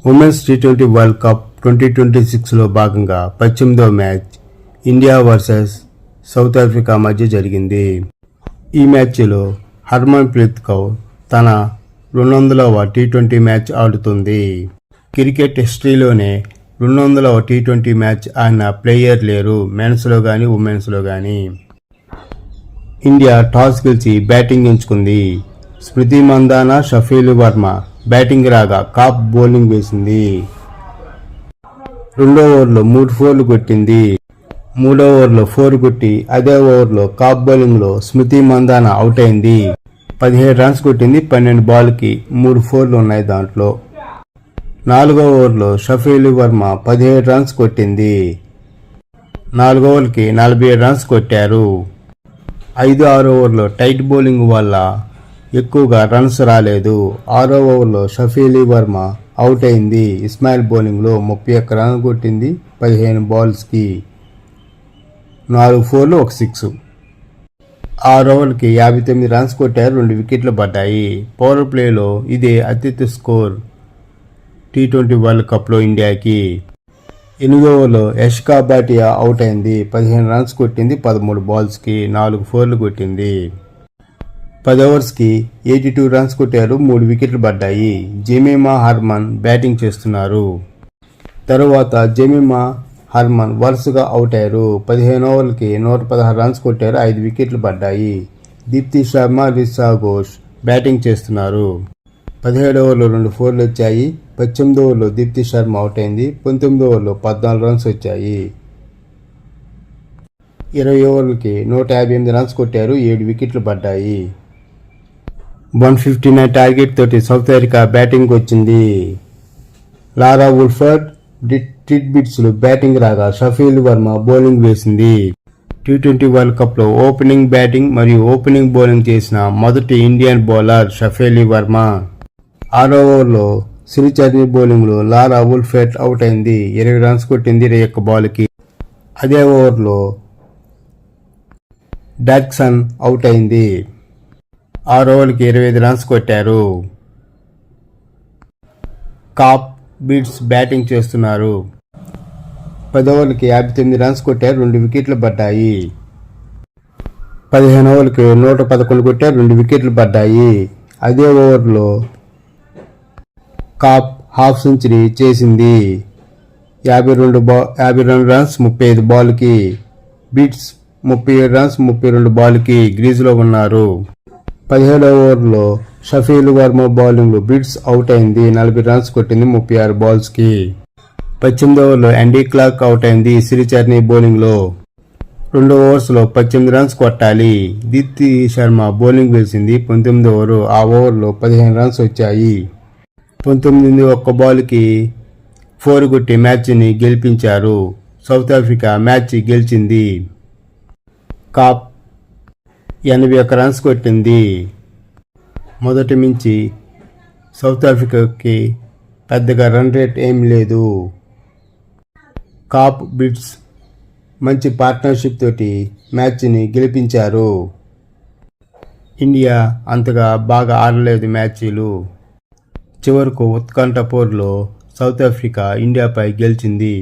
Women's టీ20 world cup 2026లో భాగంగా 18వ match India versus South Africa మధ్య జరిగింది. ఈ మ్యాచ్లో హర్మన్ ప్రీత్ కౌర్ తన 200వ టీ20 మ్యాచ్ ఆడుతుంది. క్రికెట్ హిస్టరీలోనే 200వ టీ20 మ్యాచ్ ఆడిన ప్లేయర్ లేరు, మెన్స్లో కానీ ఉమెన్స్లో కానీ. ఇండియా టాస్ గెలిచి బ్యాటింగ్ ఎంచుకుంది. స్మృతి మందాన, షఫీల్ వర్మ బ్యాటింగ్ రాగా కాప్ బౌలింగ్ వేసింది. రెండో ఓవర్లో 3 ఫోర్లు కొట్టింది. మూడో ఓవర్లో 4 కొట్టి అదే ఓవర్లో కాప్ బౌలింగ్లో స్మృతి మందాన అవుట్ అయింది. 17 రన్స్ కొట్టింది. 12 బాల్కి 3 ఫోర్లు ఉన్నాయి దాంట్లో. నాలుగో ఓవర్లో షఫీల్ వర్మ 17 రన్స్ కొట్టింది. 4 ఓవర్లకి 47 రన్స్ కొట్టారు. 5-6 ఓవర్లో టైట్ బౌలింగ్ వల్ల ఎక్కువగా రన్స్ రాలేదు. 6వ ఓవర్లో షఫీల్ వర్మ అవుట్ అయింది. ఇస్మాయిల్ బౌలింగ్లో 31 రన్ కొట్టింది. 15 బాల్స్కి 4 ఫోర్లు 1 సిక్స్. 6 ఓవర్లకి 59 రన్స్ కొట్టారు. 2 వికెట్లు పడ్డాయి. పవర్ ప్లేలో ఇదే అత్యధిక స్కోర్ టీ20 వరల్డ్ కప్లో ఇండియాకి. 8వ ఓవర్లో యష్కా భాటియా అవుట్ అయింది. 15 రన్స్ కొట్టింది. 13 బాల్స్కి 4 ఫోర్లు కొట్టింది. 10 ఓవర్స్కి 82 రన్స్ కొట్టారు. 3 వికెట్లు పడ్డాయి. జెమిమా హర్మన్ బ్యాటింగ్ చేస్తున్నారు. తరువాత జెమిమా హర్మన్ వరుసగా అవుట్ అయ్యారు. 15 ఓవర్లకి 116 రన్స్ కొట్టారు. 5 వికెట్లు పడ్డాయి. దీప్తి శర్మ, రిషా ఘోష్ బ్యాటింగ్ చేస్తున్నారు. 17 ఓవర్లో 2 ఫోర్లు వచ్చాయి. 18 ఓవర్లో దీప్తి శర్మ అవుట్ అయింది. 19 ఓవర్లో 14 రన్స్ వచ్చాయి. 20 ఓవర్లకి 158 రన్స్ కొట్టారు. 7 వికెట్లు పడ్డాయి. 159 టార్గెట్ తోటి సౌత్ ఆఫ్రికా బ్యాటింగ్ వచ్చింది. లారా వుల్ఫర్డ్, టిడ్బిట్స్లు బ్యాటింగ్ రాగా షఫీల్ వర్మ బౌలింగ్ వేసింది. టీ20 వరల్డ్ కప్లో ఓపెనింగ్ బ్యాటింగ్ మరియు ఓపెనింగ్ బౌలింగ్ చేసిన మొదటి ఇండియన్ బౌలర్ షఫీల్ వర్మ. 6వ ఓవర్లో శ్రీచర్ని బౌలింగ్లో లారా వుల్ఫర్డ్ అవుట్ అయింది. 20 రన్స్ కొట్టింది 21 బాల్కి. అదే ఓవర్లో డార్క్సన్ అవుట్ అయింది. 6 ఓవర్లకి 25 రన్స్ కొట్టారు. కాప్ బీట్స్ బ్యాటింగ్ చేస్తున్నారు. 10 ఓవర్లకి 59 రన్స్ కొట్టారు. 2 వికెట్లు పడ్డాయి. 15 ఓవర్లకి 111 కొట్టారు. 2 వికెట్లు పడ్డాయి. అదే ఓవర్లో కాప్ హాఫ్ సెంచరీ చేసింది. 52 రన్స్ 35 బాల్కి. బీట్స్ 37 రన్స్ 32 బాల్కి గ్రీజులో ఉన్నారు. 17వ ఓవర్లో షఫీల్ వర్మ బౌలింగ్లో బిట్స్ అవుట్ అయింది. 40 రన్స్ కొట్టింది 36 బాల్స్కి. 18వ ఓవర్లో యాండీ క్లార్క్ అవుట్ అయింది. శ్రీచర్ని బౌలింగ్లో 2 ఓవర్స్లో 18 రన్స్ కొట్టాలి. దీప్తి శర్మ బౌలింగ్ వేసింది. 19వ ఓవర్. ఆ ఓవర్లో 15 రన్స్ వచ్చాయి. 19 1 బాల్కి 4 కొట్టి మ్యాచ్ని గెలిపించారు. సౌత్ ఆఫ్రికా మ్యాచ్ గెలిచింది. కాప్ 81 రన్స్ కొట్టింది. మొదటి నుంచి సౌత్ ఆఫ్రికాకి పెద్దగా రన్ రేట్ ఏం లేదు. కాప్ బిట్స్ మంచి పార్ట్నర్షిప్ తోటి మ్యాచ్ని గెలిపించారు. ఇండియా అంతగా బాగా ఆడలేదు మ్యాచ్లు. చివరకు ఉత్కంఠ పోరులో సౌత్ ఆఫ్రికా ఇండియాపై గెలిచింది.